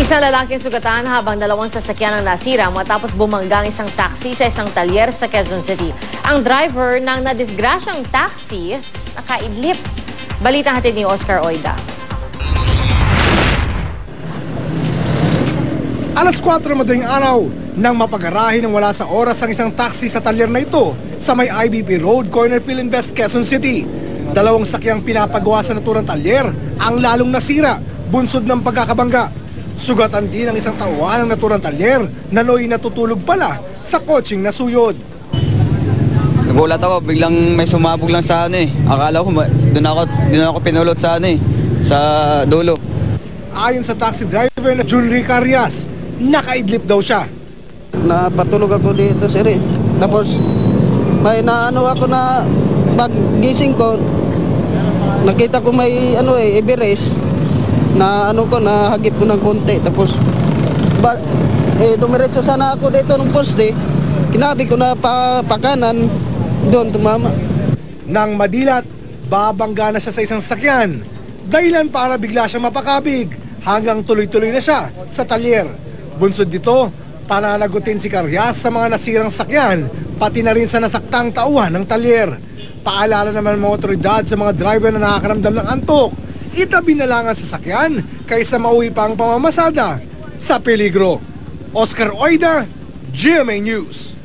Isang lalaking sugatan habang dalawang sasakyan ang nasira matapos bumangga ang isang taxi sa isang talyer sa Quezon City. Ang driver ng nadisgrasyang taxi nakaidlip. Balita hatid ni Oscar Oida. Alas 4 madaling araw nang mapagarahe ng wala sa oras ang isang taxi sa talyer na ito sa may IBP Road, Corner Philinvest, Quezon City. Dalawang sakyang pinapagawa sa naturang talyer ang lalong nasira, bunsod ng pagkakabangga. Sugatan din ang isang tauhan ng naturang talyer na noy natutulog pala sa kotseng nasuyod. Nagulat ako, biglang may sumabog lang sa Akala ko doon ako pinulot sa sa dulo. Ayon sa taxi driver na Junry Carias, nakaidlip daw siya. Napatulog ako dito, sir. Tapos may naano ako na paggising ko, nakita ko may Everest na nahagip ko ng konti. Tapos dumiretso sana ako dito ng poste, kinabi ko na pakanan, doon tumama. Nang madilat, babangga na siya sa isang sakyan, dahilan para bigla siya mapakabig hanggang tuloy-tuloy na siya sa talyer. Bunsod dito, pananagutin si Carias sa mga nasirang sakyan, pati na rin sa nasaktang tauhan ng talyer. Paalala naman ng mga otoridad sa mga driver na nakakaramdam ng antok, itabi na lang ang sasakyan kaysa mauwi pa ang pamamasada sa peligro. Oscar Oida, GMA News.